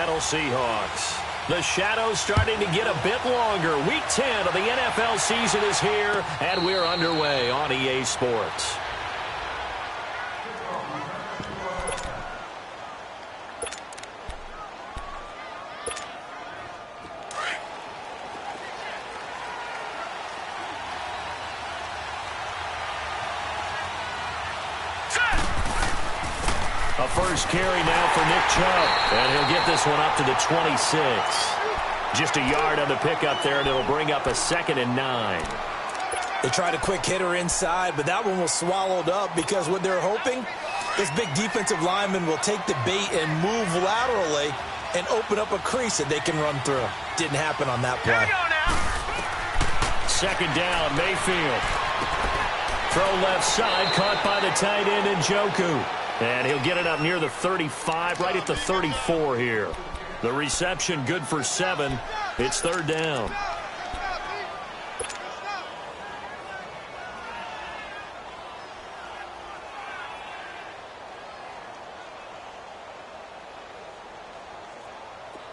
Seattle Seahawks. The shadow's starting to get a bit longer. Week 10 of the NFL season is here, and we're underway on EA Sports. A first carry now for Nick Chubb, and he'll get this one up to the 26. Just a yard on the pickup there, and it'll bring up a 2nd and 9. They tried a quick hitter inside, but that one was swallowed up because what they're hoping, this big defensive lineman will take the bait and move laterally and open up a crease that they can run through. Didn't happen on that play. 2nd down, Mayfield. Throw left side, caught by the tight end Njoku. And he'll get it up near the 35, right at the 34 here. The reception good for 7. It's 3rd down.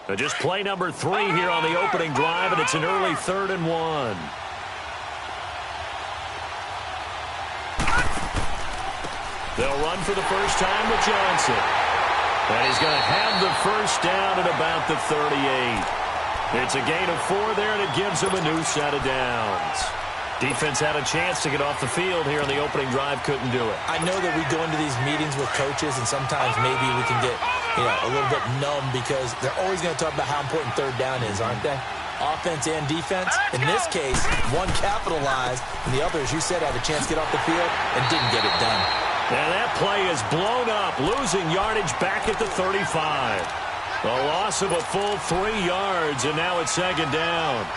So just play number 3 here on the opening drive, and it's an early 3rd and 1. They'll run for the first time with Johnson. And he's going to have the first down at about the 38. It's a gain of 4 there, and it gives him a new set of downs. Defense had a chance to get off the field here on the opening drive, couldn't do it. I know that we go into these meetings with coaches, and sometimes maybe we can get a little bit numb because they're always going to talk about how important 3rd down is, aren't they? Offense and defense. In this case, one capitalized, and the other, as you said, had a chance to get off the field and didn't get it done. And that play is blown up, losing yardage back at the 35. A loss of a full 3 yards, and now it's 2nd down.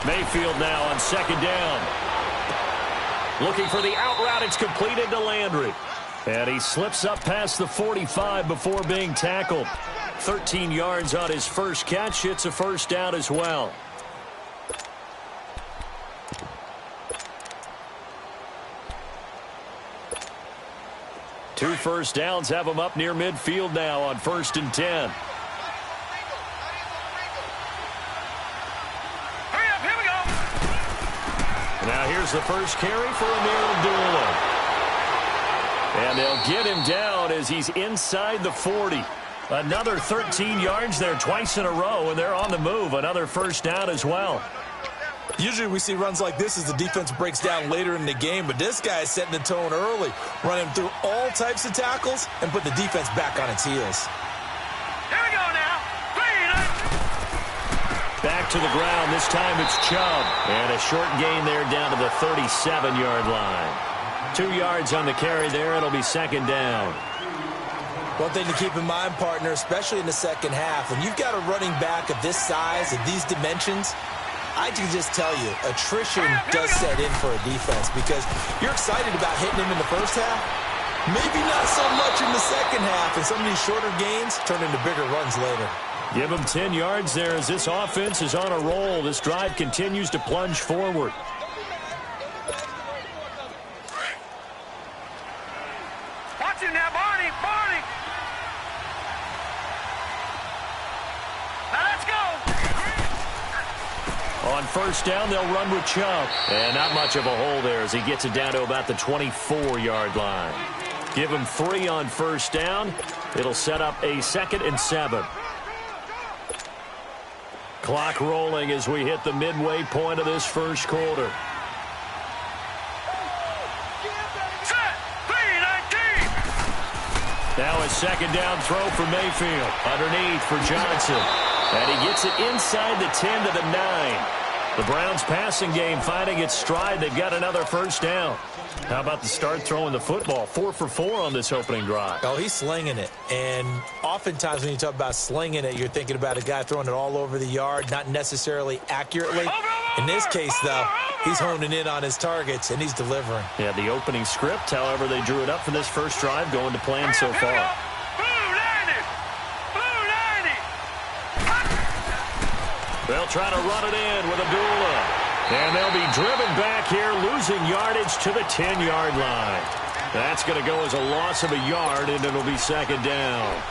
Mayfield now on 2nd down. Looking for the out route. It's completed to Landry. And he slips up past the 45 before being tackled. 13 yards on his first catch. It's a first down as well. Two first downs have him up near midfield now on 1st and 10. Now here's the first carry for Amir Abdullah. And they'll get him down as he's inside the 40. Another 13 yards there twice in a row, and they're on the move. Another first down as well. Usually we see runs like this as the defense breaks down later in the game, but this guy is setting the tone early, running through all types of tackles and put the defense back on its heels. Here we go now. Back to the ground. This time it's Chubb. And a short gain there down to the 37-yard line. 2 yards on the carry there. It'll be 2nd down. One thing to keep in mind, partner, especially in the second half, when you've got a running back of this size, of these dimensions, I can just tell you, attrition does set in for a defense because you're excited about hitting him in the first half. Maybe not so much in the second half, and some of these shorter gains turn into bigger runs later. Give him 10 yards there as this offense is on a roll. This drive continues to plunge forward. Watch him now, Barney. Barney. Now let's go. On 1st down, they'll run with Chubb. And not much of a hole there as he gets it down to about the 24-yard line. Give him 3 on 1st down. It'll set up a 2nd and 7. Clock rolling as we hit the midway point of this first quarter. Now a 2nd down throw for Mayfield. Underneath for Johnson. And he gets it inside the 10 to the 9. The Browns passing game finding its stride. They've got another first down. How about the start throwing the football? 4 for 4 on this opening drive. Oh, he's slinging it. And oftentimes when you talk about slinging it, you're thinking about a guy throwing it all over the yard, not necessarily accurately. In this case, though, he's honing in on his targets, and he's delivering. Yeah, the opening script, however, they drew it up for this first drive, going to plan so far. They'll try to run it in with Abdullah. And they'll be driven back here, losing yardage to the 10-yard line. That's going to go as a loss of a yard, and it'll be second down.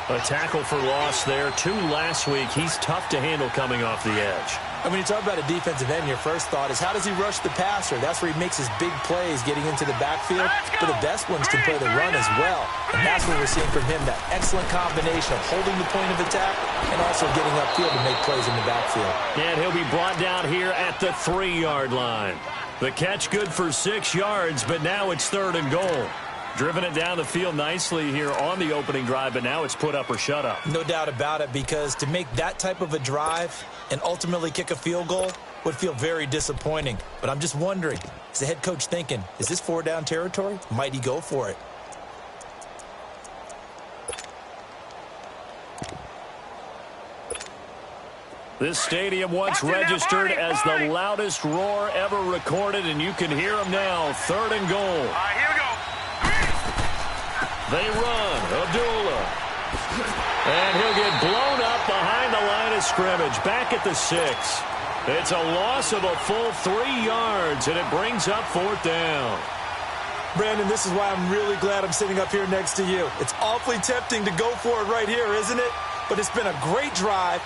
A tackle for loss there. 2 last week. He's tough to handle coming off the edge. And when you talk about a defensive end, your first thought is, how does he rush the passer? That's where he makes his big plays getting into the backfield. But the best ones can play the run as well. And that's what we're seeing from him, that excellent combination of holding the point of attack and also getting upfield to make plays in the backfield. And he'll be brought down here at the 3-yard line. The catch good for 6 yards, but now it's 3rd and goal. Driven it down the field nicely here on the opening drive, but now it's put up or shut up. No doubt about it, because to make that type of a drive and ultimately kick a field goal would feel very disappointing. But I'm just wondering, is the head coach thinking, is this 4-down territory? Might he go for it? This stadium once registered as the loudest roar ever recorded, and you can hear them now. 3rd and goal. All right, here we go. They run. Abdullah. And he'll get blown up behind the line of scrimmage. Back at the 6. It's a loss of a full 3 yards, and it brings up 4th down. Brandon, this is why I'm really glad I'm sitting up here next to you. It's awfully tempting to go for it right here, isn't it? But it's been a great drive.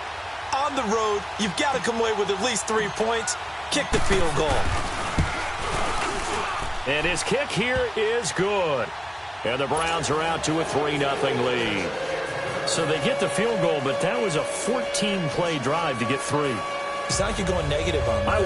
On the road, you've got to come away with at least 3 points. Kick the field goal. And his kick here is good. And the Browns are out to a 3-0 lead. So they get the field goal, but that was a 14-play drive to get 3. It sounds like you're going negative on me. I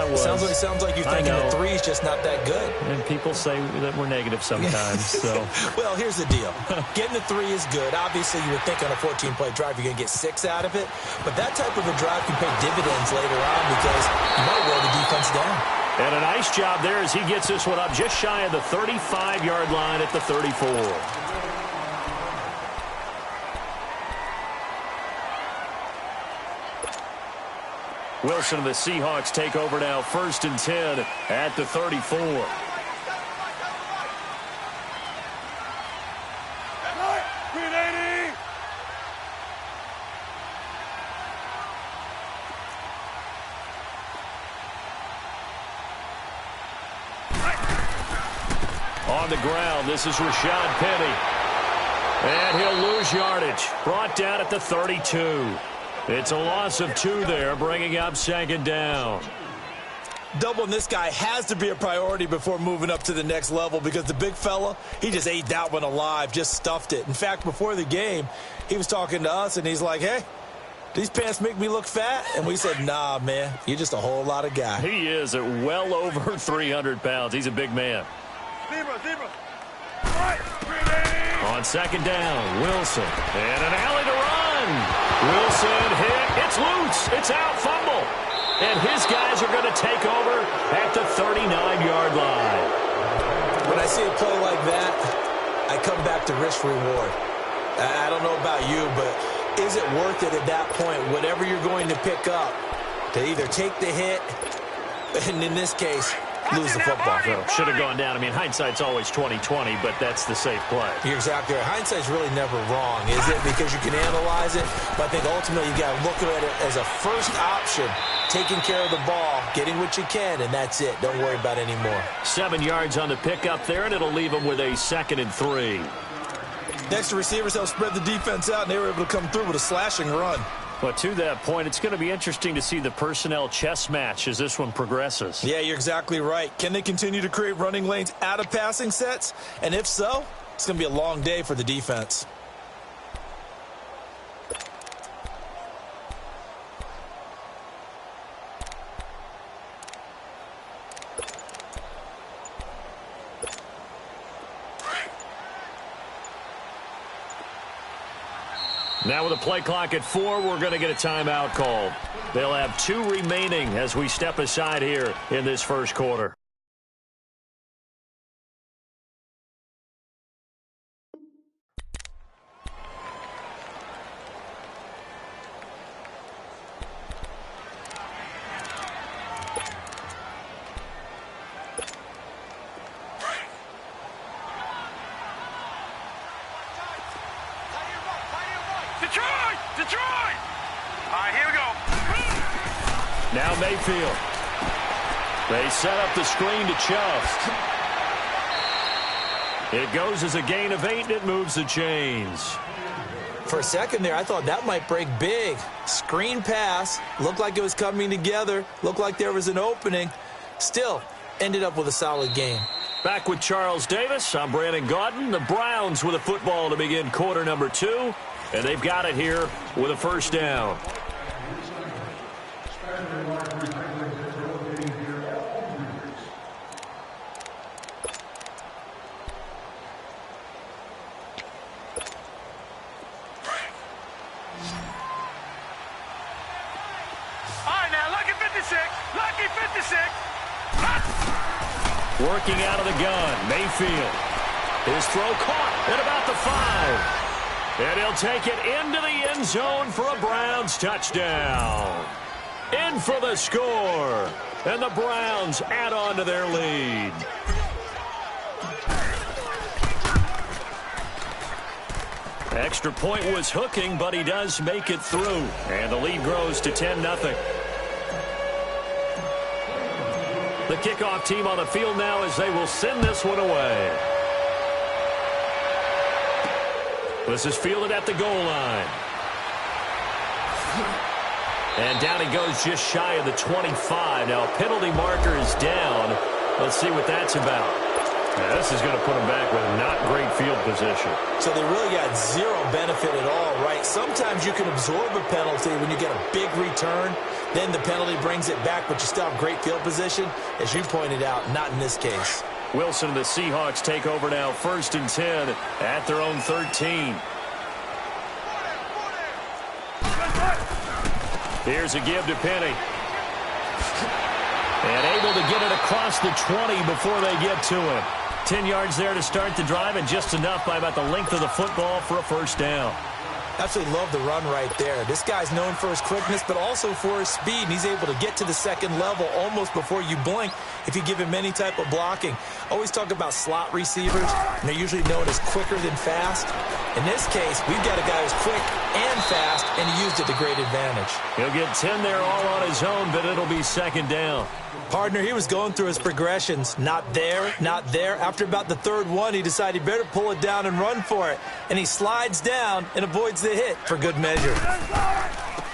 was. Sounds like you're thinking the 3 is just not that good. And people say that we're negative sometimes. So, well, here's the deal. Getting the 3 is good. Obviously, you would think on a 14-play drive you're going to get 6 out of it. But that type of a drive can pay dividends later on because you might wear the defense down. And a nice job there as he gets this one up just shy of the 35-yard line at the 34. Wilson and the Seahawks take over now, 1st and 10 at the 34. On the ground, this is Rashad Penny. And he'll lose yardage. Brought down at the 32. It's a loss of 2 there, bringing up 2nd down. Doubling this guy has to be a priority before moving up to the next level because the big fella, he just ate that one alive, just stuffed it. In fact, before the game, he was talking to us, and he's like, hey, these pants make me look fat? And we said, nah, man, you're just a whole lot of guy. He is at well over 300 pounds. He's a big man. Zebra. On 2nd down, Wilson. And an alley to run. Wilson hit. It's loose. It's out. Fumble. And his guys are going to take over at the 39-yard line. When I see a play like that, I come back to risk reward. I don't know about you, but is it worth it at that point, whatever you're going to pick up, to either take the hit, and in this case, lose the football? Should have gone down. I mean, hindsight's always 20/20, but that's the safe play. You're exactly right. Hindsight's really never wrong, is it? Because you can analyze it, but I think ultimately you got to look at it as a first option, taking care of the ball, getting what you can, and that's it. Don't worry about any more. 7 yards on the pickup there, and it'll leave them with a 2nd and 3. Next, the receivers helped spread the defense out, and they were able to come through with a slashing run. But to that point, it's going to be interesting to see the personnel chess match as this one progresses. Yeah, you're exactly right. Can they continue to create running lanes out of passing sets? And if so, it's going to be a long day for the defense. Now with a play clock at 4, we're going to get a timeout called. They'll have 2 remaining as we step aside here in this first quarter. Detroit! Detroit! All right, here we go. Now Mayfield. They set up the screen to Chubb. It goes as a gain of 8, and it moves the chains. For a second there, I thought that might break big. Screen pass. Looked like it was coming together. Looked like there was an opening. Still, ended up with a solid game. Back with Charles Davis, I'm Brandon Gaudin. The Browns with a football to begin quarter number 2. And they've got it here with a first down. Working out of the gun, Mayfield. His throw caught at about the 5. And he'll take it into the end zone for a Browns touchdown. In for the score. And the Browns add on to their lead. Extra point was hooking, but he does make it through. And the lead grows to 10-0. The kickoff team on the field now as they will send this one away. This is fielded at the goal line. And down he goes just shy of the 25. Now a penalty marker is down. Let's see what that's about. Now, this is going to put him back with not great field position. So they really got zero benefit at all, right? Sometimes you can absorb a penalty when you get a big return. Then the penalty brings it back, but you still have great field position. As you pointed out, not in this case. Wilson and the Seahawks take over now, 1st and 10 at their own 13. Here's a give to Penny. And able to get it across the 20 before they get to him. 10 yards there to start the drive, and just enough by about the length of the football for a first down. Absolutely love the run right there. This guy's known for his quickness, but also for his speed. And he's able to get to the second level almost before you blink if you give him any type of blocking. Always talk about slot receivers, and they're usually known as quicker than fast. In this case, we've got a guy who's quick and fast, and he used it to great advantage. He'll get 10 there all on his own, but it'll be second down. Partner, he was going through his progressions. Not there, not there. After about the third one, he decided he better pull it down and run for it. And he slides down and avoids the hit for good measure.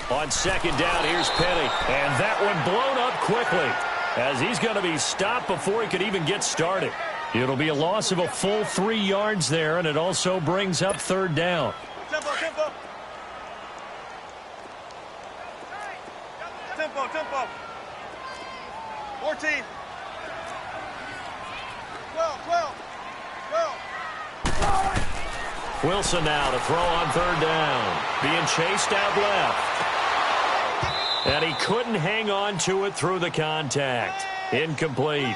On second down, here's Penny. And that one blown up quickly as he's going to be stopped before he could even get started. It'll be a loss of a full 3 yards there, and it also brings up third down. Tempo, tempo. Tempo, tempo. 14. 12, 12, 12. Wilson now to throw on third down. Being chased out left. And he couldn't hang on to it through the contact. Incomplete.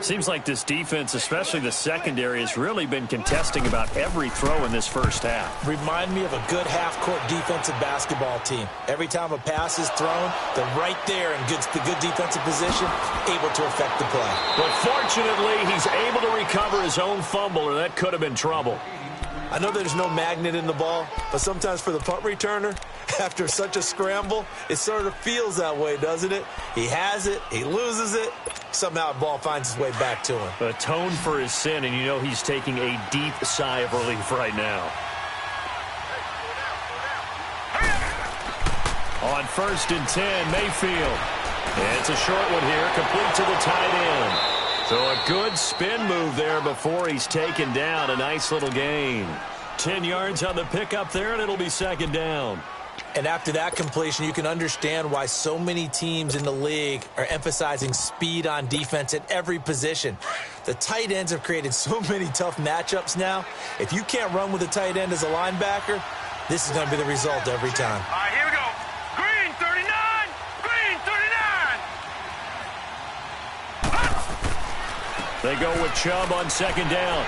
Seems like this defense, especially the secondary, has really been contesting about every throw in this first half. Remind me of a good half-court defensive basketball team. Every time a pass is thrown, they're right there in the good defensive position, able to affect the play. But fortunately, he's able to recover his own fumble, or that could have been trouble. I know there's no magnet in the ball, but sometimes for the punt returner, after such a scramble, it sort of feels that way, doesn't it? He has it, he loses it, somehow the ball finds its way back to him. Atone for his sin, and you know he's taking a deep sigh of relief right now. On 1st and 10, Mayfield. And it's a short one here, complete to the tight end. So a good spin move there before he's taken down. A nice little gain. 10 yards on the pickup there, and it'll be second down. And after that completion, you can understand why so many teams in the league are emphasizing speed on defense at every position. The tight ends have created so many tough matchups now. If you can't run with a tight end as a linebacker, this is going to be the result every time. All right, here we go. Green, 39. Green, 39. They go with Chubb on second down.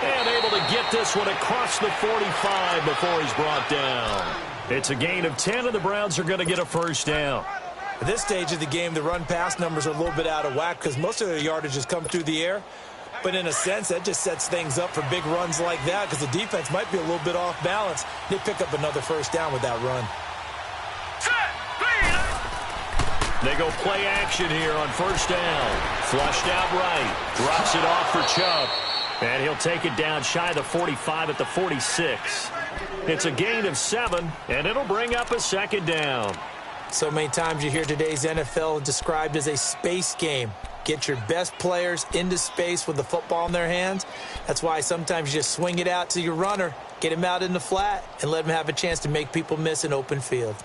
And able to get this one across the 45 before he's brought down. It's a gain of 10, and the Browns are going to get a first down. At this stage of the game, the run-pass numbers are a little bit out of whack because most of their yardage has come through the air. But in a sense, that just sets things up for big runs like that because the defense might be a little bit off balance. They pick up another first down with that run. They go play action here on first down. Flushed out right. Drops it off for Chubb. And he'll take it down shy of the 45 at the 46. It's a gain of 7, and it'll bring up a second down. So many times you hear today's NFL described as a space game. Get your best players into space with the football in their hands. That's why sometimes you just swing it out to your runner, get him out in the flat, and let him have a chance to make people miss an open field.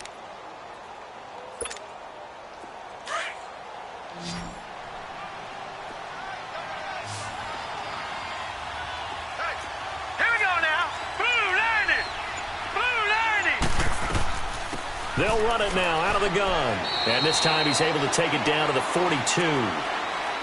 They'll run it now out of the gun. And this time he's able to take it down to the 42.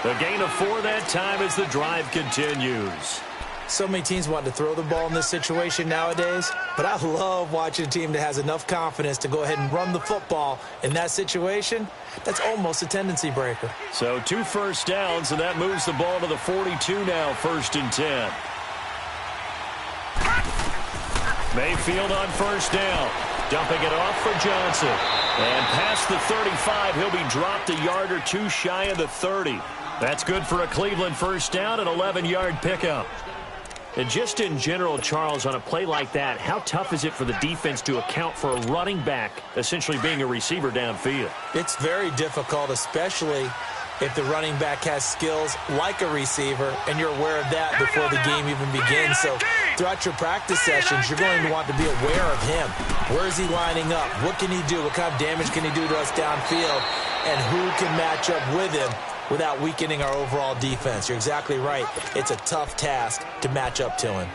The gain of 4 that time as the drive continues. So many teams want to throw the ball in this situation nowadays, but I love watching a team that has enough confidence to go ahead and run the football. In that situation, that's almost a tendency breaker. So 2 first downs, and that moves the ball to the 42 now, 1st and 10. Mayfield on first down. Dumping it off for Johnson. And past the 35, he'll be dropped a yard or 2 shy of the 30. That's good for a Cleveland first down, an 11-yard pickup. And just in general, Charles, on a play like that, how tough is it for the defense to account for a running back essentially being a receiver downfield? It's very difficult, especially if the running back has skills like a receiver, and you're aware of that before the game even begins. So throughout your practice sessions, you're going to want to be aware of him. Where is he lining up? What can he do? What kind of damage can he do to us downfield? And who can match up with him without weakening our overall defense? You're exactly right. It's a tough task to match up to him.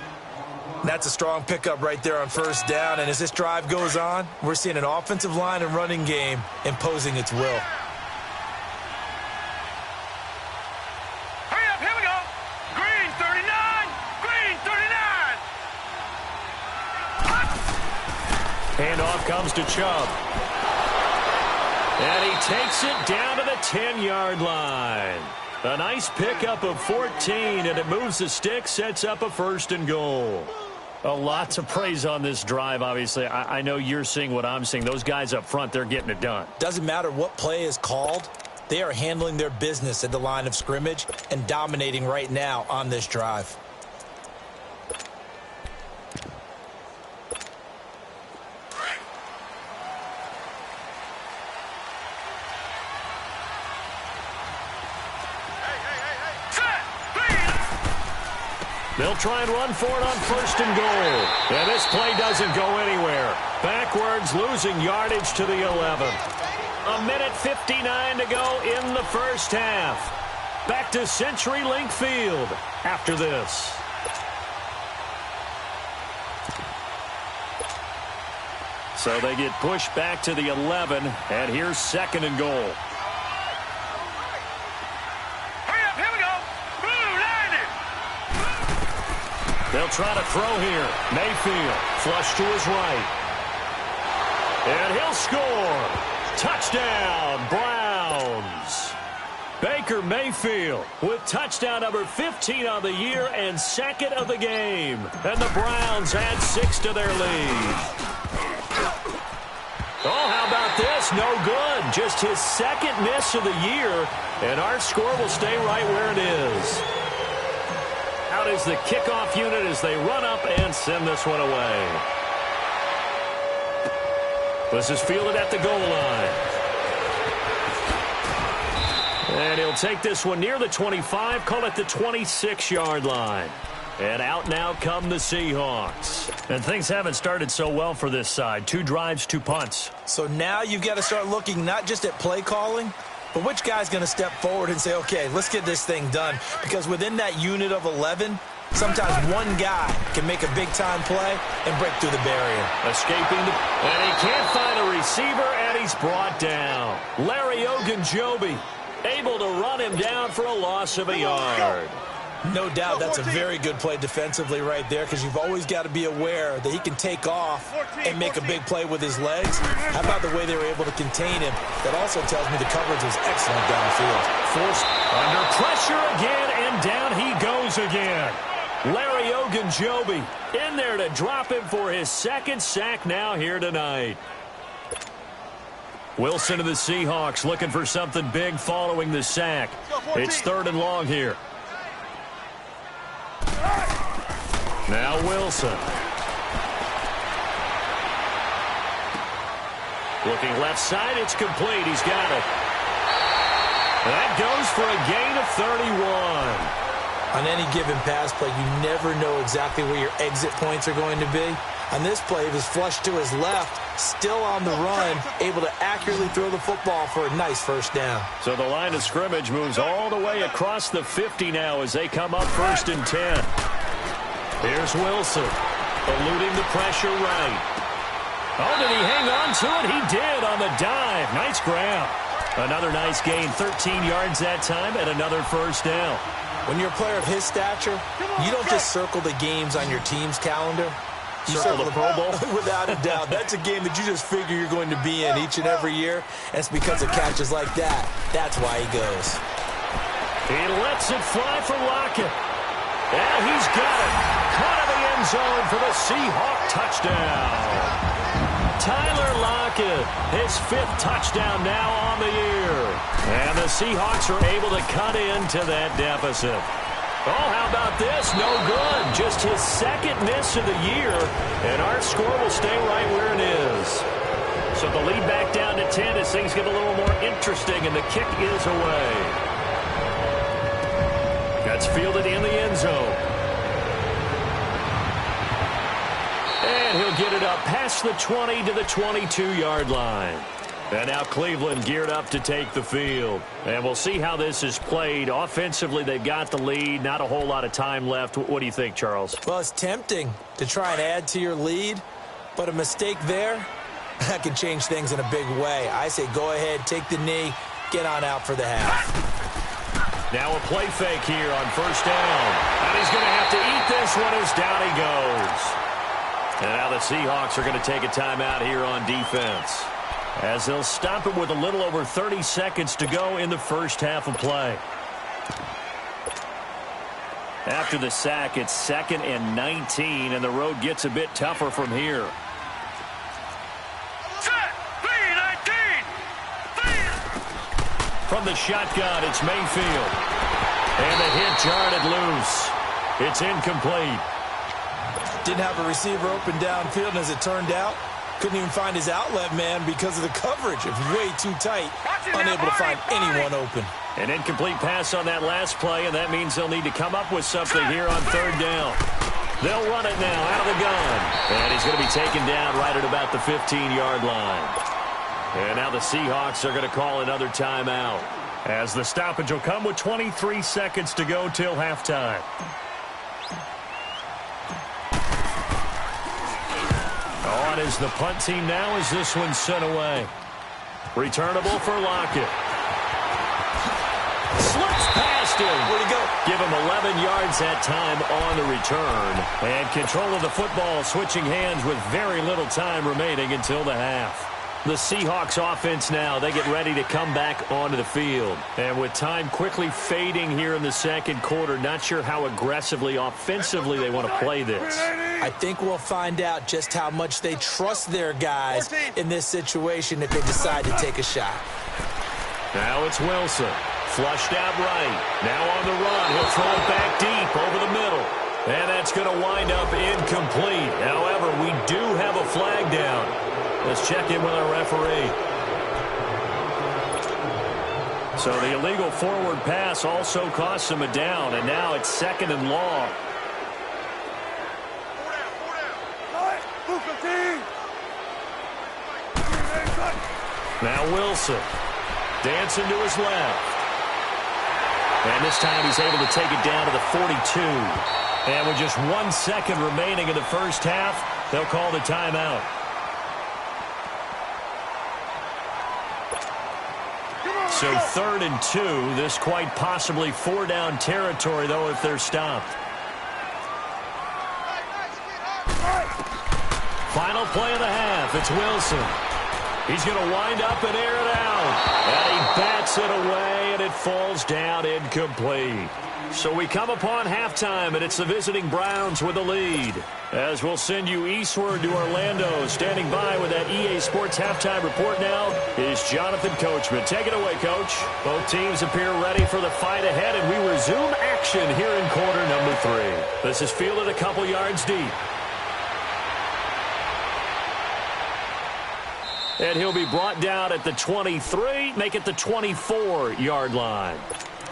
That's a strong pickup right there on first down. And as this drive goes on, we're seeing an offensive line and running game imposing its will. Handoff comes to Chubb. And he takes it down to the 10-yard line. A nice pickup of 14, and it moves the stick, sets up a 1st and goal. A lot to praise on this drive, obviously. I know you're seeing what I'm seeing. Those guys up front, they're getting it done. Doesn't matter what play is called. They are handling their business at the line of scrimmage and dominating right now on this drive. They'll try and run for it on 1st and goal. And this play doesn't go anywhere. Backwards, losing yardage to the 11. 1:59 to go in the first half. Back to CenturyLink Field after this. So they get pushed back to the 11, and here's 2nd and goal. They'll try to throw here. Mayfield, flush to his right. And he'll score. Touchdown, Browns. Baker Mayfield with touchdown number 15 on the year and 2nd of the game. And the Browns add 6 to their lead. Oh, how about this? No good. Just his 2nd miss of the year. And our score will stay right where it is. Out is the kickoff unit as they run up and send this one away. This is fielded at the goal line. And he'll take this one near the 25, call it the 26-yard line. And out now come the Seahawks. And things haven't started so well for this side. 2 drives, 2 punts. So now you've got to start looking not just at play calling, but which guy's going to step forward and say, okay, let's get this thing done? Because within that unit of 11, sometimes one guy can make a big-time play and break through the barrier. Escaping, and he can't find a receiver, and he's brought down. Larry Ogunjobi able to run him down for a loss of a yard. No doubt that's a very good play defensively right there because you've always got to be aware that he can take off and make a big play with his legs. How about the way they were able to contain him? That also tells me the coverage was excellent downfield. Forced under pressure again, and And down he goes again. Larry Ogunjobi in there to drop him for his second sack now here tonight. Wilson of the Seahawks looking for something big following the sack. It's 3rd and long here. Now Wilson. Looking left side, it's complete. He's got it. That goes for a gain of 31. On any given pass play, you never know exactly where your exit points are going to be. On this play, he was flushed to his left, still on the run, able to accurately throw the football for a nice first down. So the line of scrimmage moves all the way across the 50 now as they come up 1st and 10. Here's Wilson, eluding the pressure right. Oh, did he hang on to it? He did on the dive. Nice grab. Another nice gain, 13 yards that time, and another first down. When you're a player of his stature, you don't just circle the games on your team's calendar. You circle the Pro Bowl? Without a doubt. That's a game that you just figure you're going to be in each and every year, and it's because of catches like that. That's why he goes. He lets it fly for Lockett. And he's got it. Caught in the end zone for the Seahawk touchdown. Tyler Lockett, his 5th touchdown now on the year. And the Seahawks are able to cut into that deficit. Oh, how about this? No good. Just his 2nd miss of the year. And our score will stay right where it is. So the lead back down to 10 as things get a little more interesting, and the kick is away. That's fielded in the end zone. And he'll get it up past the 20 to the 22-yard line. And now Cleveland geared up to take the field. And we'll see how this is played. Offensively, they've got the lead. Not a whole lot of time left. What do you think, Charles? Well, it's tempting to try and add to your lead, but a mistake there, that can change things in a big way. I say go ahead, take the knee, get on out for the half. Now a play fake here on 1st down. And he's going to have to eat this one as down he goes. And now the Seahawks are going to take a timeout here on defense, as they'll stop it with a little over 30 seconds to go in the first half of play. After the sack, it's 2nd and 19, and the road gets a bit tougher from here. Set. 3-19. From the shotgun, it's Mayfield. And the hit jarred it loose. It's incomplete. Didn't have a receiver open downfield, and as it turned out, couldn't even find his outlet man because of the coverage. It was way too tight, unable to find anyone open. An incomplete pass on that last play, and that means they'll need to come up with something here on 3rd down. They'll run it now out of the gun. And he's going to be taken down right at about the 15-yard line. And now the Seahawks are going to call another timeout, as the stoppage will come with 23 seconds to go till halftime. On is the punt team now as this one's sent away. Returnable for Lockett. Slips past him. Where'd he go? Give him 11 yards that time on the return. And control of the football switching hands with very little time remaining until the half. The Seahawks offense now, they get ready to come back onto the field. And with time quickly fading here in the 2nd quarter, not sure how aggressively, offensively they want to play this. I think we'll find out just how much they trust their guys in this situation if they decide to take a shot. Now it's Wilson. Flushed out right. Now on the run. He'll throw it back deep over the middle. And that's going to wind up incomplete. However, we do have a flag down. Let's check in with our referee. So the illegal forward pass also costs him a down, and now it's 2nd and long. Now Wilson dancing to his left. And this time he's able to take it down to the 42. And with just 1 second remaining in the first half, they'll call the timeout. So 3rd and 2. This quite possibly 4-down territory, though, if they're stopped. Final play of the half. It's Wilson. He's going to wind up and air it out. And he bats Knocks it away, and it falls down incomplete. So we come upon halftime, and it's the visiting Browns with the lead. As we'll send you eastward to Orlando. Standing by with that EA Sports halftime report now is Jonathan Coachman. Take it away, Coach. Both teams appear ready for the fight ahead, and we resume action here in quarter number 3. This is fielded a couple yards deep. And he'll be brought down at the 23, make it the 24-yard line.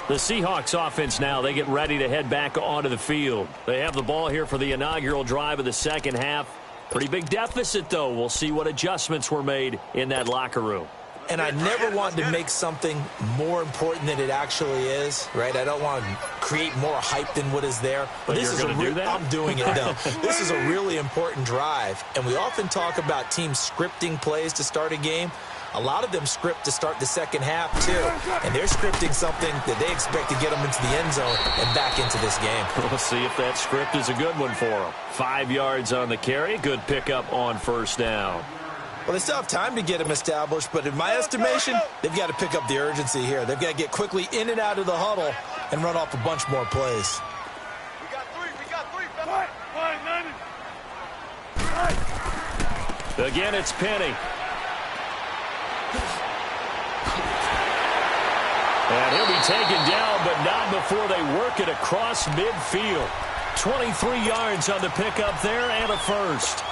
The Seahawks offense now, they get ready to head back onto the field. They have the ball here for the inaugural drive of the second half. Pretty big deficit, though. We'll see what adjustments were made in that locker room. And I never want to make something more important than it actually is, right? I don't want to create more hype than what is there. But this is I'm doing it, though. This is a really important drive. And we often talk about teams scripting plays to start a game. A lot of them script to start the second half, too. And they're scripting something that they expect to get them into the end zone and back into this game. We'll see if that script is a good one for them. 5 yards on the carry. Good pickup on first down. Well, they still have time to get him established, but in my estimation, they've got to pick up the urgency here. They've got to get quickly in and out of the huddle and run off a bunch more plays. We got three, fella. Again, it's Penny. And he'll be taken down, but not before they work it across midfield. 23 yards on the pickup there and a first.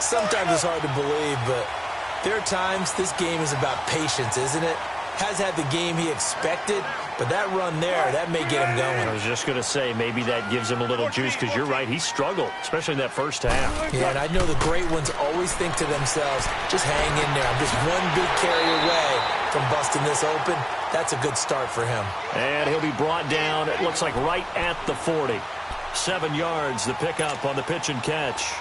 Sometimes it's hard to believe, but there are times this game is about patience, isn't it? Has had the game he expected, but that run there, that may get him going. I was just going to say, maybe that gives him a little juice, because you're right, he struggled, especially in that first half. Yeah, and I know the great ones always think to themselves, just hang in there. I'm just one big carry away from busting this open. That's a good start for him. And he'll be brought down, it looks like right at the 40. 7 yards, the pickup on the pitch and catch.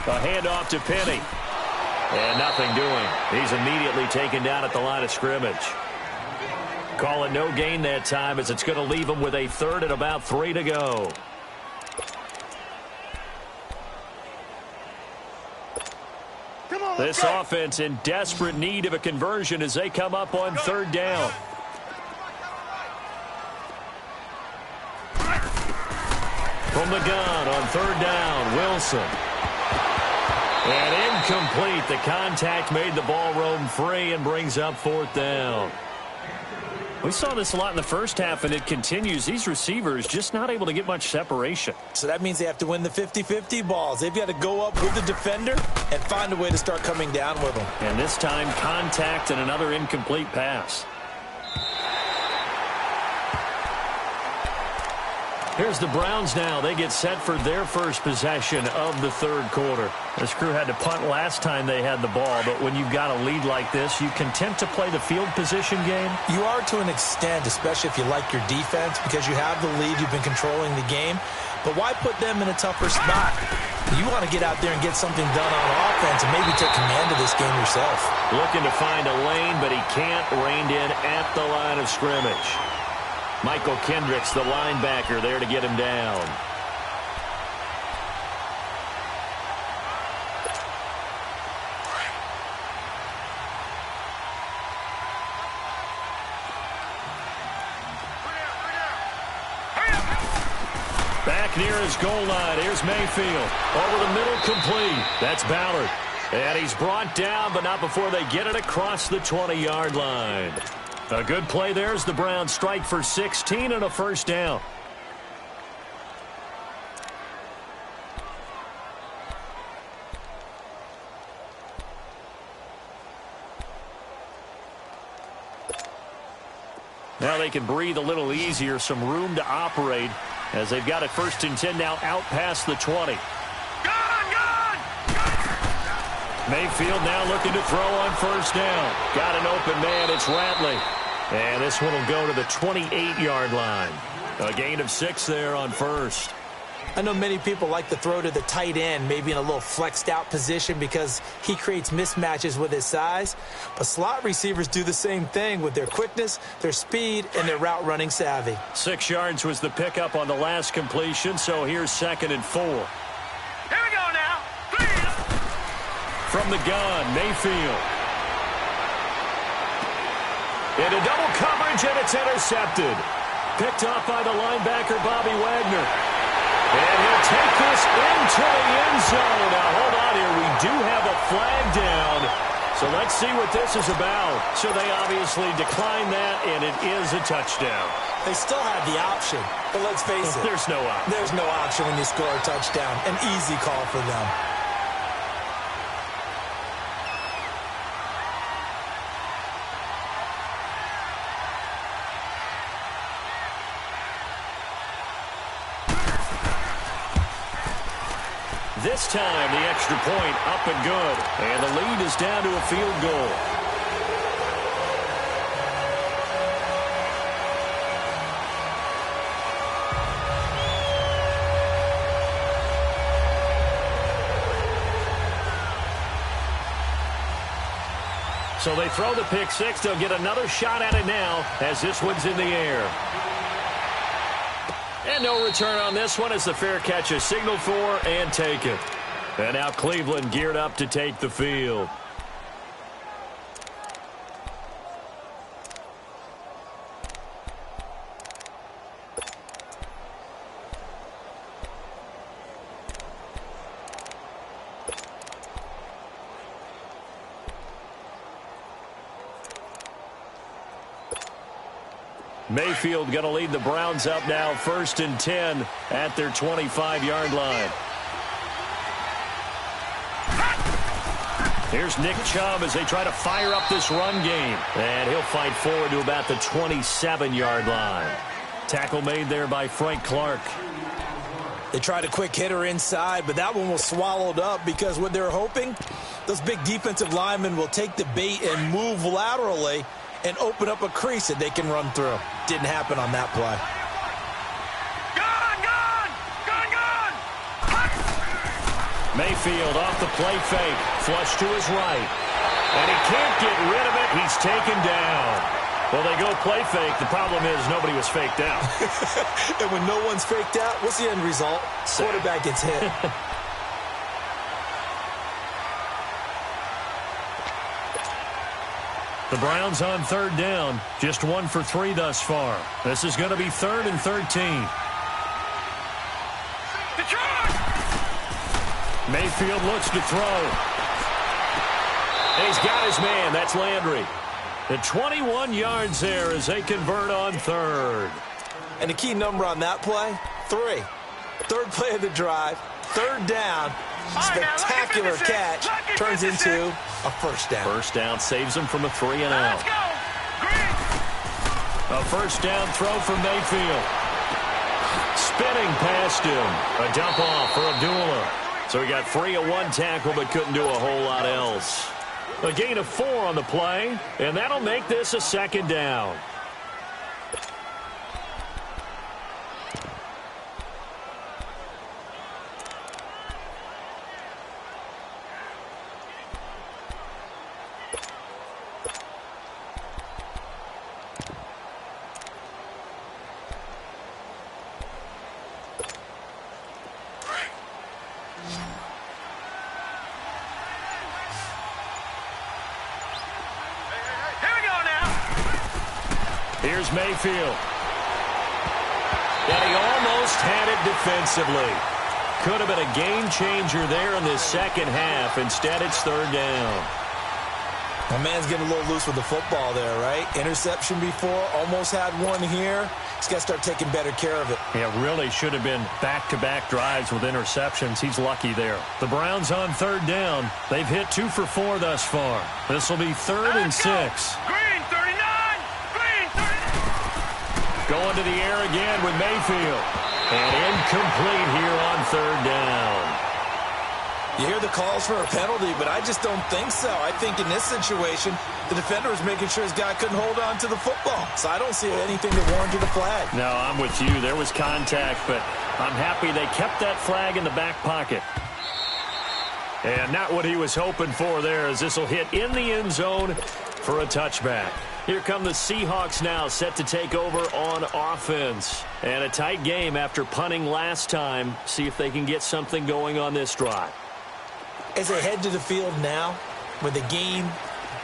A handoff to Penny. And nothing doing. He's immediately taken down at the line of scrimmage. Call it no gain that time, as it's going to leave him with a third and about 3 to go. This offense in desperate need of a conversion as they come up on third down. From the gun on third down, Wilson. And incomplete. The contact made the ball roam free and brings up fourth down. We saw this a lot in the first half, and it continues. These receivers just not able to get much separation. So that means they have to win the 50-50 balls. They've got to go up with the defender and find a way to start coming down with them. And this time, contact and another incomplete pass. Here's the Browns now. They get set for their first possession of the third quarter. This crew had to punt last time they had the ball, but when you've got a lead like this, you content to play the field position game? You are to an extent, especially if you like your defense, because you have the lead, you've been controlling the game. But why put them in a tougher spot? You want to get out there and get something done on offense and maybe take command of this game yourself. Looking to find a lane, but he can't. Reined in at the line of scrimmage. Michael Kendricks, the linebacker, there to get him down. Back near his goal line. Here's Mayfield. Over the middle, complete. That's Ballard. And he's brought down, but not before they get it across the 20-yard line. A good play there as the Browns strike for 16 and a first down. Now they can breathe a little easier, some room to operate as they've got it first and 10 now out past the 20. Mayfield now looking to throw on first down. Got an open man, it's Ratley. And this one will go to the 28-yard line. A gain of 6 there on first. I know many people like to throw to the tight end, maybe in a little flexed out position because he creates mismatches with his size. But slot receivers do the same thing with their quickness, their speed, and their route running savvy. 6 yards was the pickup on the last completion, so here's 2nd and 4. Here we go now. From the gun, Mayfield. Into double coverage, and it's intercepted. Picked off by the linebacker, Bobby Wagner. And he'll take this into the end zone. Now, hold on here. We do have a flag down. So let's see what this is about. So they obviously declined that, and it is a touchdown. They still had the option, but let's face it. There's no option. There's no option when you score a touchdown. An easy call for them. This time, the extra point up and good. And the lead is down to a field goal. So they throw the pick six. They'll get another shot at it now as this one's in the air. And no return on this one as the fair catch is signaled for and taken. And now Cleveland geared up to take the field. Mayfield going to lead the Browns up now, 1st and 10 at their 25-yard line. Here's Nick Chubb as they try to fire up this run game. And he'll fight forward to about the 27-yard line. Tackle made there by Frank Clark. They tried a quick hitter inside, but that one was swallowed up because what they're hoping, those big defensive linemen will take the bait and move laterally and open up a crease that they can run through. Didn't happen on that play. Mayfield off the play fake. Flush to his right. And he can't get rid of it. He's taken down. Well, they go play fake. The problem is nobody was faked out. And when no one's faked out, what's the end result? Quarterback gets hit. The Browns on 3rd down. Just 1 for 3 thus far. This is going to be 3rd and 13. Mayfield looks to throw. And he's got his man. That's Landry. The 21 yards there as they convert on 3rd. And the key number on that play, 3. 3rd play of the drive, 3rd down. Spectacular catch turns into a 1st down. 1st down saves him from a 3 and out. A 1st down throw for Mayfield. Spinning past him. A dump off for Abdullah. So he got free of 1 tackle but couldn't do a whole lot else. A gain of 4 on the play, and that'll make this a 2nd down. Here's Mayfield. And he almost had it defensively. Could have been a game changer there in this 2nd half. Instead, it's 3rd down. My man's getting a little loose with the football there, right? Interception before, almost had one here. He's got to start taking better care of it. Yeah, really should have been back-to-back drives with interceptions. He's lucky there. The Browns on 3rd down. They've hit 2 for 4 thus far. This will be 3rd and 6. Green 39. Green 39. Going to the air again with Mayfield. And incomplete here on 3rd down. You hear the calls for a penalty, but I just don't think so. I think in this situation, the defender was making sure his guy couldn't hold on to the football. So I don't see anything that warranted a flag. No, I'm with you. There was contact, but I'm happy they kept that flag in the back pocket. And not what he was hoping for there, as this will hit in the end zone for a touchback. Here come the Seahawks now, set to take over on offense. And a tight game after punting last time. See if they can get something going on this drive. As they head to the field now, with the game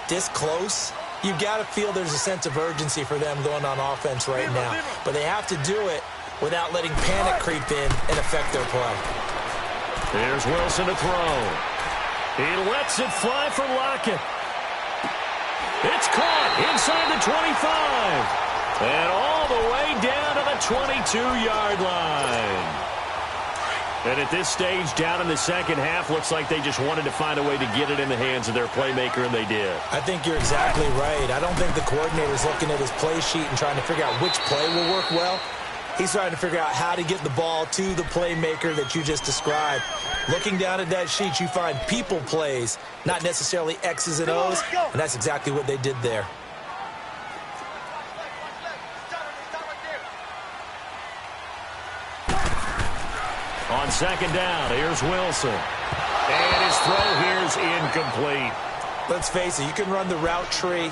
this close, you've got to feel there's a sense of urgency for them going on offense right now. But they have to do it without letting panic creep in and affect their play. Here's Wilson to throw. He lets it fly for Lockett. It's caught inside the 25. And all the way down to the 22-yard line. And at this stage, down in the second half, looks like they just wanted to find a way to get it in the hands of their playmaker, and they did. I think you're exactly right. I don't think the coordinator's looking at his play sheet and trying to figure out which play will work well. He's trying to figure out how to get the ball to the playmaker that you just described. Looking down at that sheet, you find people plays, not necessarily X's and O's, and that's exactly what they did there. On second down, here's Wilson. And his throw here's incomplete. Let's face it, you can run the route tree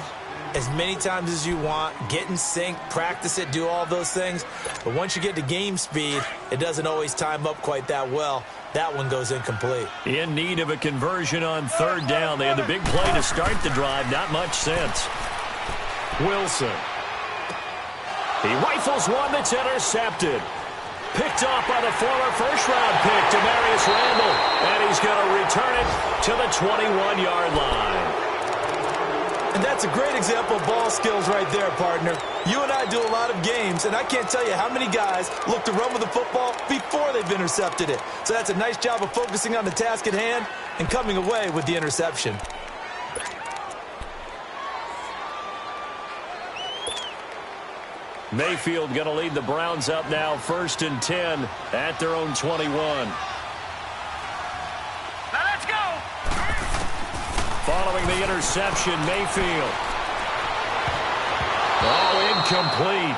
as many times as you want, get in sync, practice it, do all those things. But once you get to game speed, it doesn't always time up quite that well. That one goes incomplete. In need of a conversion on third down. They had the big play to start the drive. Not much sense. Wilson. He rifles one that's intercepted. Picked off by the former first-round pick, Demarius Randall. And he's going to return it to the 21-yard line. And that's a great example of ball skills right there, partner. You and I do a lot of games, and I can't tell you how many guys look to run with the football before they've intercepted it. So that's a nice job of focusing on the task at hand and coming away with the interception. Mayfield going to lead the Browns up now, 1st and 10 at their own 21. Now let's go. Following the interception, Mayfield. Oh, incomplete.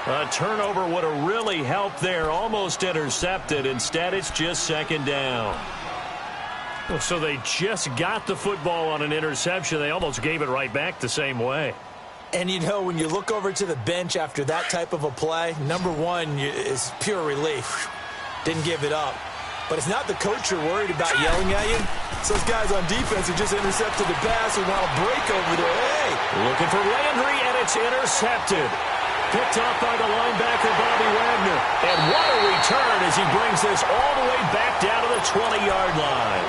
A turnover would have really helped there. Almost intercepted. Instead, it's just second down. So they just got the football on an interception. They almost gave it right back the same way. And, you know, when you look over to the bench after that type of a play, number one is pure relief. Didn't give it up. But it's not the coach you're worried about yelling at you. It's those guys on defense who just intercepted the pass who want to break over there. Hey! Looking for Landry, and it's intercepted. Picked off by the linebacker, Bobby Wagner. And what a return as he brings this all the way back down to the 20-yard line.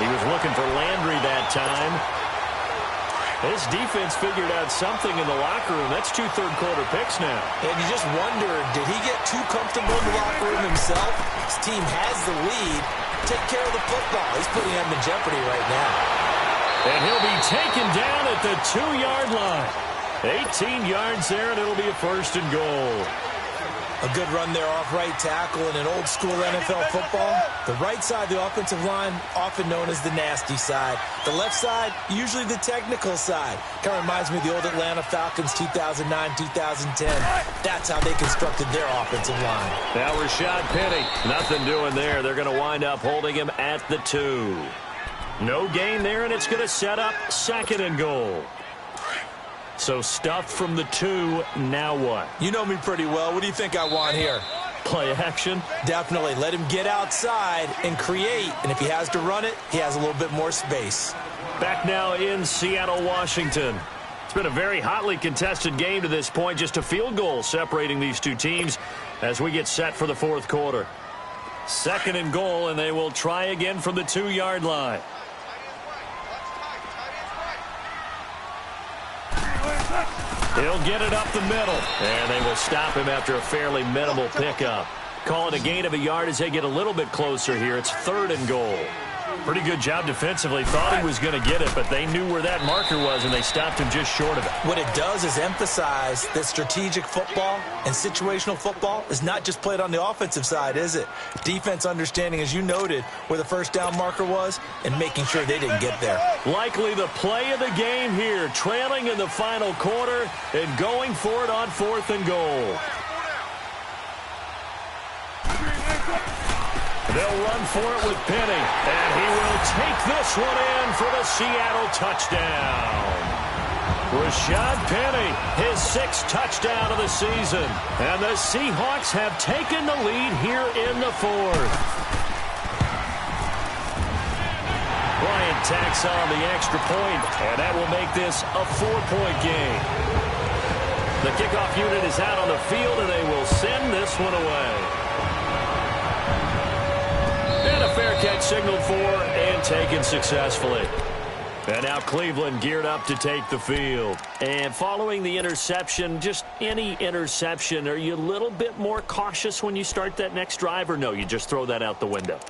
He was looking for Landry that time. This defense figured out something in the locker room. That's 2 third-quarter picks now. And you just wonder, did he get too comfortable in the locker room himself? His team has the lead. Take care of the football. He's putting them in jeopardy right now. And he'll be taken down at the 2-yard line. 18 yards there, and it'll be a 1st and goal. A good run there off right tackle in an old-school NFL football. The right side of the offensive line, often known as the nasty side. The left side, usually the technical side. Kind of reminds me of the old Atlanta Falcons 2009, 2010. That's how they constructed their offensive line. Now Rashad Penny, nothing doing there. They're going to wind up holding him at the 2. No gain there, and it's going to set up 2nd and goal. So stuffed from the 2, now what? You know me pretty well. What do you think I want here? Play action? Definitely. Let him get outside and create. And if he has to run it, he has a little bit more space. Back now in Seattle, Washington. It's been a very hotly contested game to this point. Just a field goal separating these two teams as we get set for the 4th quarter. 2nd and goal, and they will try again from the 2-yard line. He'll get it up the middle, and they will stop him after a fairly minimal pickup. Call it a gain of a yard as they get a little bit closer here. It's 3rd and goal. Pretty good job defensively. Thought he was going to get it, but they knew where that marker was, and they stopped him just short of it. What it does is emphasize that strategic football and situational football is not just played on the offensive side, is it? Defense understanding, as you noted, where the first down marker was and making sure they didn't get there. Likely the play of the game here, trailing in the final quarter and going for it on 4th and goal. They'll run for it with Penny, and he will take this one in for the Seattle touchdown. Rashad Penny, his 6th touchdown of the season, and the Seahawks have taken the lead here in the 4th. Bryant tacks on the extra point, and that will make this a 4-point game. The kickoff unit is out on the field, and they will send this one away. And a fair catch signaled for and taken successfully. And now Cleveland geared up to take the field. And following the interception, just any interception, are you a little bit more cautious when you start that next drive, or no, you just throw that out the window?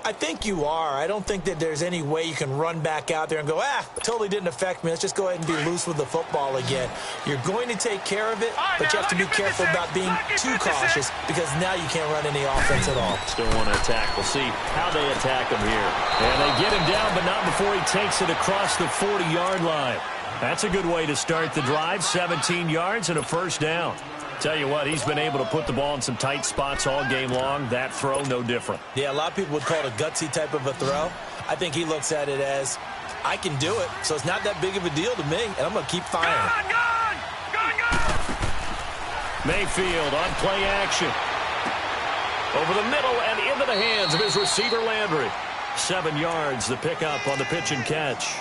I think you are. I don't think that there's any way you can run back out there and go, totally didn't affect me. Let's just go ahead and be loose with the football again. You're going to take care of it, but you have to be careful about being too cautious because now you can't run any offense at all. Still want to attack. We'll see how they attack him here. And they get him down, but not before he takes it across the 40-yard line. That's a good way to start the drive. 17 yards and a first down. Tell you what, he's been able to put the ball in some tight spots all game long. That throw, no different. Yeah, a lot of people would call it a gutsy type of a throw. I think he looks at it as, I can do it, so it's not that big of a deal to me, and I'm going to keep firing. Gone! Mayfield on play action. Over the middle and into the hands of his receiver, Landry. 7 yards, the pickup on the pitch and catch.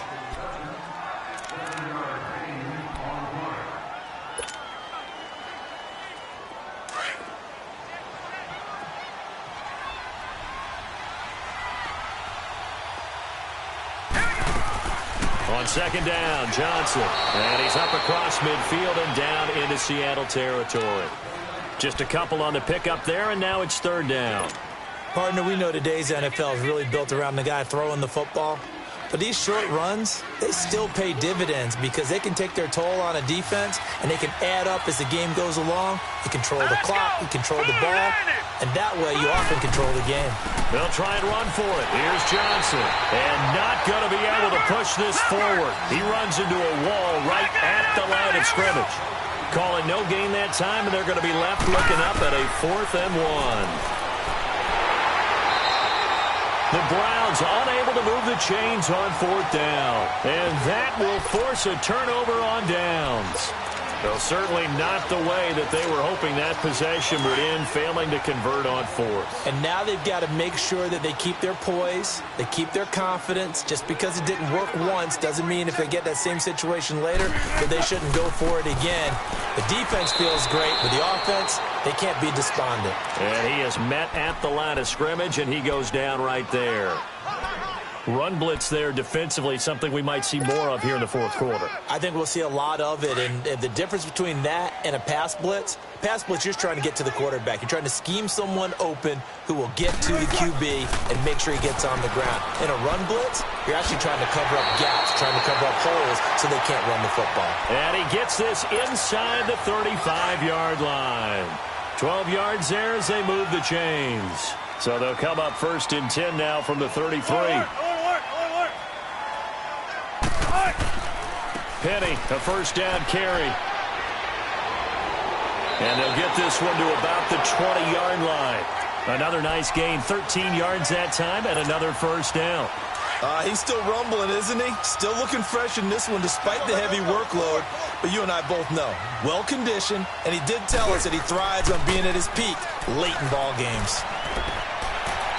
On 2nd down, Johnson. And he's up across midfield and down into Seattle territory. Just a couple on the pickup there, and now it's 3rd down. Partner, we know today's NFL is really built around the guy throwing the football. But these short runs, they still pay dividends because they can take their toll on a defense, and they can add up as the game goes along. You control the clock, you control the ball, and that way you often control the game. They'll try and run for it. Here's Johnson, and not going to be able to push this forward. He runs into a wall right at the line of scrimmage. Calling no gain that time, and they're going to be left looking up at a 4th and 1. The Browns unable to move the chains on 4th down. And that will force a turnover on downs. Though certainly not the way that they were hoping that possession would end, failing to convert on 4th. And now they've got to make sure that they keep their poise, they keep their confidence. Just because it didn't work once doesn't mean if they get that same situation later that they shouldn't go for it again. The defense feels great, but the offense, they can't be despondent. And he is met at the line of scrimmage, and he goes down right there. Run blitz there defensively, something we might see more of here in the 4th quarter. I think we'll see a lot of it, and the difference between that and a pass blitz, you're just trying to get to the quarterback. You're trying to scheme someone open who will get to the QB and make sure he gets on the ground. In a run blitz, you're actually trying to cover up gaps, trying to cover up holes so they can't run the football. And he gets this inside the 35-yard line. 12 yards there as they move the chains. So they'll come up 1st and 10 now from the 33. Penny, a 1st down carry. And they'll get this one to about the 20-yard line. Another nice gain, 13 yards that time, and another 1st down. He's still rumbling, isn't he? Still looking fresh in this one despite the heavy workload. But you and I both know, well-conditioned, and he did tell us that he thrives on being at his peak late in ball games.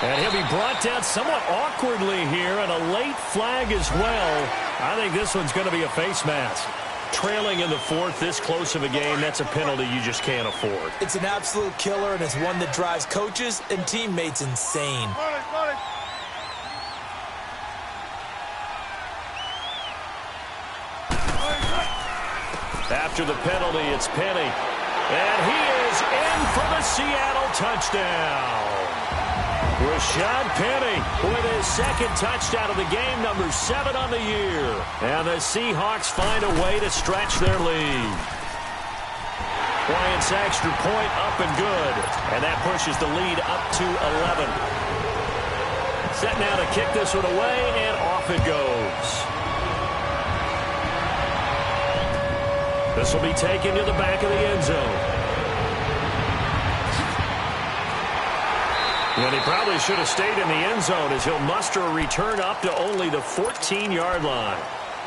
And he'll be brought down somewhat awkwardly here, and a late flag as well. I think this one's going to be a face mask. Trailing in the 4th, this close of a game, that's a penalty you just can't afford. It's an absolute killer, and it's one that drives coaches and teammates insane. After the penalty, it's Penny. And he is in for the Seattle touchdown. Rashad Penny with his second touchdown of the game, number 7 on the year. And the Seahawks find a way to stretch their lead. Bryant's extra point up and good. And that pushes the lead up to 11. Set now to kick this one away, and off it goes. This will be taken to the back of the end zone. And he probably should have stayed in the end zone as he'll muster a return up to only the 14-yard line.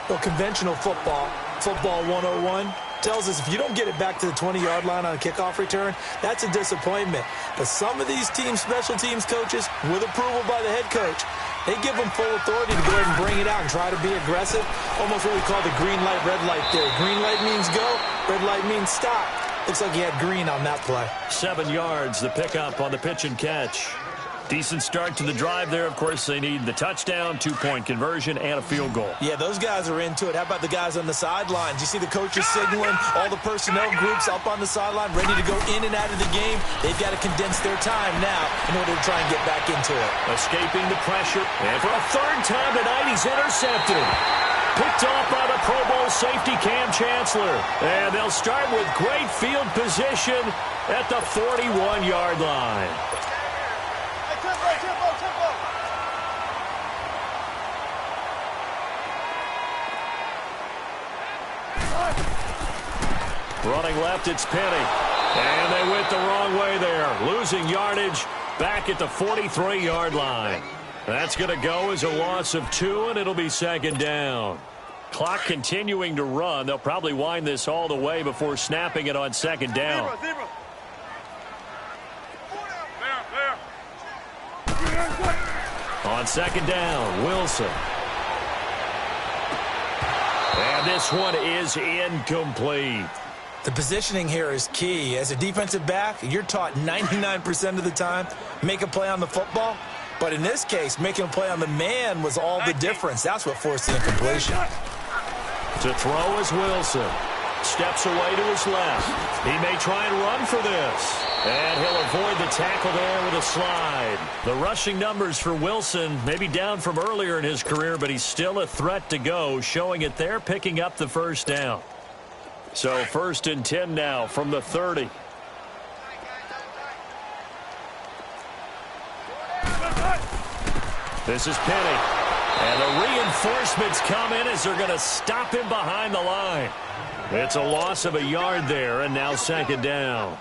Well, conventional football 101, tells us if you don't get it back to the 20-yard line on a kickoff return, that's a disappointment. But some of these teams, special teams coaches, with approval by the head coach, they give them full authority to go ahead and bring it out and try to be aggressive. Almost what we call the green light, red light theory. Green light means go, red light means stop. Looks like he had green on that play. 7 yards, the pickup on the pitch and catch. Decent start to the drive there. Of course, they need the touchdown, 2-point conversion, and a field goal. Yeah, those guys are into it. How about the guys on the sidelines? You see the coaches signaling, all the personnel groups up on the sideline, ready to go in and out of the game. They've got to condense their time now in order to try and get back into it. Escaping the pressure. And for a third time tonight, he's intercepted. Picked off by the Pro Bowl safety Cam Chancellor. And they'll start with great field position at the 41-yard line. Running left, it's Penny. And they went the wrong way there. Losing yardage back at the 43-yard line. That's going to go as a loss of 2, and it'll be second down. Clock continuing to run. They'll probably wind this all the way before snapping it on second down. On second down, Wilson. And this one is incomplete. The positioning here is key. As a defensive back, you're taught 99% of the time, make a play on the football. But in this case, making a play on the man was all the difference. That's what forced the incompletion. To throw is Wilson. Steps away to his left. He may try and run for this. And he'll avoid the tackle there with a slide. The rushing numbers for Wilson maybe down from earlier in his career, but he's still a threat to go, showing it there, picking up the first down. So 1st and 10 now from the 30. This is Penny. And the reinforcements come in as they're going to stop him behind the line. It's a loss of a yard there, and now second down.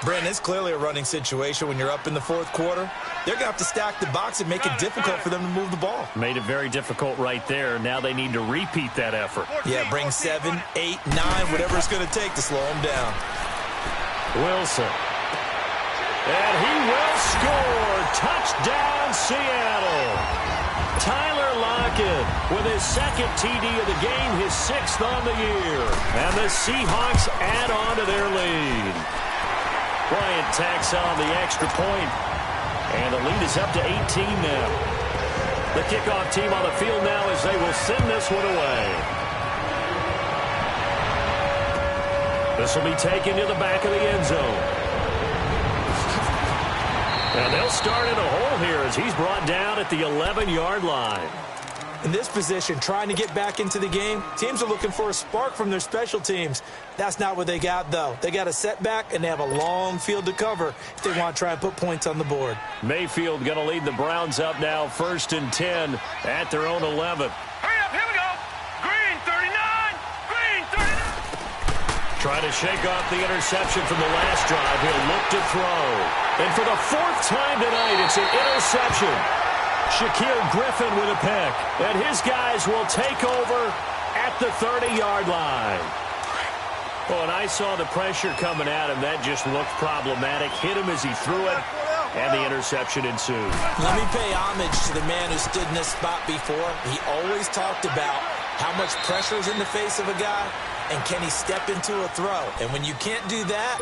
Brandon, it's clearly a running situation when you're up in the 4th quarter. They're going to have to stack the box and make it difficult for them to move the ball. Made it very difficult right there. Now they need to repeat that effort. Yeah, bring 7, 8, 9, whatever it's going to take to slow them down. Wilson. And he will score. Touchdown, Seattle. Tyler Lockett with his 2nd TD of the game, his 6th on the year. And the Seahawks add on to their lead. Bryant tacks on the extra point. And the lead is up to 18 now. The kickoff team on the field now as they will send this one away. This will be taken to the back of the end zone. And they'll start in a hole here as he's brought down at the 11-yard line. In this position, trying to get back into the game, teams are looking for a spark from their special teams. That's not what they got, though. They got a setback, and they have a long field to cover if they want to try and put points on the board. Mayfield going to lead the Browns up now, 1st and 10 at their own 11. Hurry up, here we go. Green 39, green 39. Try to shake off the interception from the last drive. He'll look to throw. And for the 4th time tonight, it's an interception. Shaquille Griffin with a pick. And his guys will take over at the 30-yard line. Oh, and I saw the pressure coming at him. That just looked problematic. Hit him as he threw it, and the interception ensued. Let me pay homage to the man who stood in this spot before. He always talked about how much pressure is in the face of a guy, and can he step into a throw. And when you can't do that,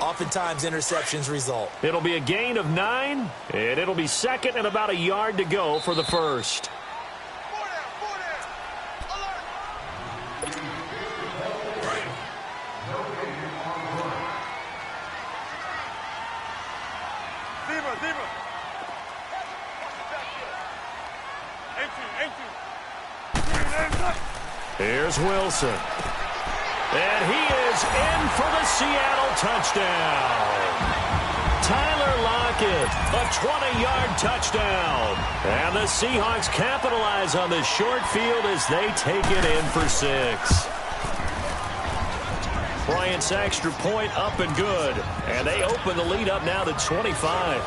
oftentimes interceptions result. It'll be a gain of 9, and it'll be 2nd and about a yard to go for the 1st. Here's Wilson. And he is in for the Seattle touchdown. Tyler Lockett, a 20-yard touchdown. And the Seahawks capitalize on this short field as they take it in for 6. Bryant's extra point up and good. And they open the lead up now to 25.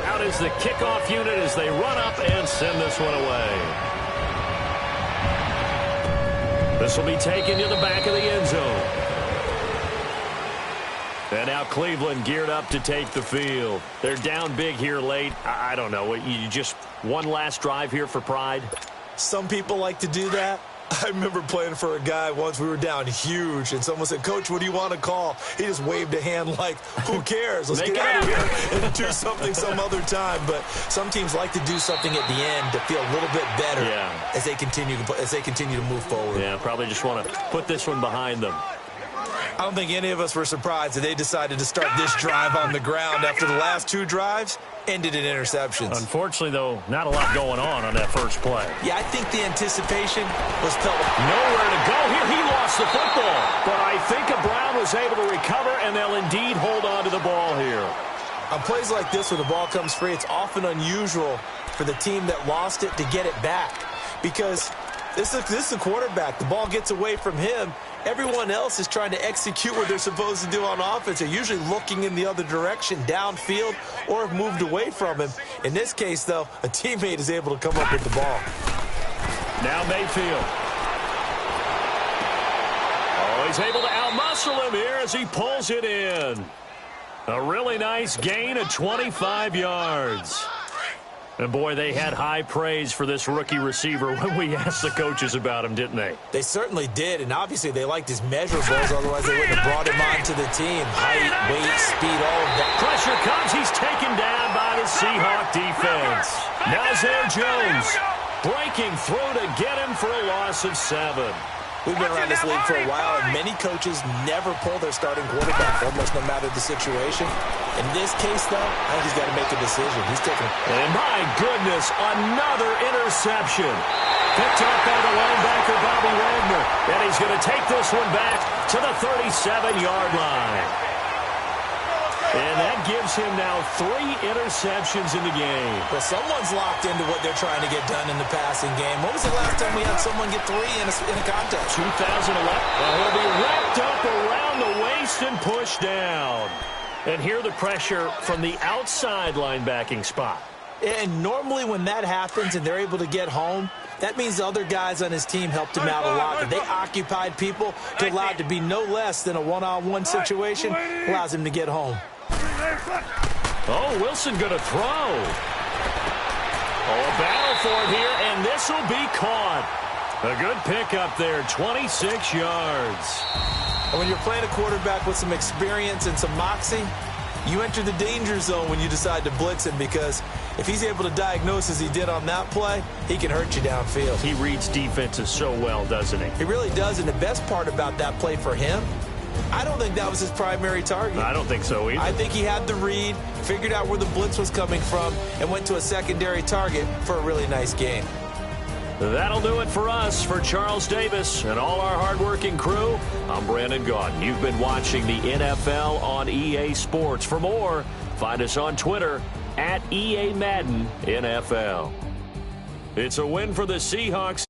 Out is the kickoff unit as they run up and send this one away. This will be taken to the back of the end zone. And now Cleveland geared up to take the field. They're down big here late. I don't know. You just one last drive here for pride? Some people like to do that. I remember playing for a guy once. We were down huge, and someone said, "Coach, what do you want to call?" He just waved a hand like, "Who cares? Let's get out of here and do something some other time." But some teams like to do something at the end to feel a little bit better as they continue to move forward. Yeah, probably just want to put this one behind them. I don't think any of us were surprised that they decided to start this drive on the ground after the last 2 drives ended in interceptions. Unfortunately, though, not a lot going on that first play. Yeah, I think the anticipation was felt. Nowhere to go here. He lost the football. But I think Brown was able to recover, and they'll indeed hold on to the ball here. On plays like this where the ball comes free, it's often unusual for the team that lost it to get it back. Because this is the quarterback. The ball gets away from him. Everyone else is trying to execute what they're supposed to do on offense. They're usually looking in the other direction, downfield, or have moved away from him. In this case, though, a teammate is able to come up with the ball. Now Mayfield. Oh, he's able to outmuscle him here as he pulls it in. A really nice gain of 25 yards. And, boy, they had high praise for this rookie receiver when we asked the coaches about him, didn't they? They certainly did, and obviously they liked his measurables, otherwise they wouldn't have brought him onto the team. Height, weight, speed, all of that. Pressure comes. He's taken down by the Seahawk defense. Now Zay Jones breaking through to get him for a loss of 7. We've been around this league for a while, and many coaches never pull their starting quarterback, almost no matter the situation. In this case, though, I think he's got to make a decision. He's taking. And my goodness, another interception. Picked up by the linebacker, Bobby Wagner. And he's going to take this one back to the 37-yard line. And that gives him now 3 interceptions in the game. Well, someone's locked into what they're trying to get done in the passing game. When was the last time we had someone get 3 in a contest? 2011. He'll be wrapped up around the waist and pushed down. And here the pressure from the outside linebacking spot. And normally when that happens and they're able to get home, that means the other guys on his team helped him out a lot. If they occupied people to allow it to be no less than a one-on-one situation, allows him to get home. Oh, Wilson going to throw. Oh, a battle for it here, and this will be caught. A good pickup there, 26 yards. And when you're playing a quarterback with some experience and some moxie, you enter the danger zone when you decide to blitz him, because if he's able to diagnose as he did on that play, he can hurt you downfield. He reads defenses so well, doesn't he? He really does, and the best part about that play for him, I don't think that was his primary target. I don't think so either. I think he had the read, figured out where the blitz was coming from, and went to a secondary target for a really nice gain. That'll do it for us. For Charles Davis and all our hardworking crew, I'm Brandon Gaudin. You've been watching the NFL on EA Sports. For more, find us on Twitter @EA Madden NFL. It's a win for the Seahawks.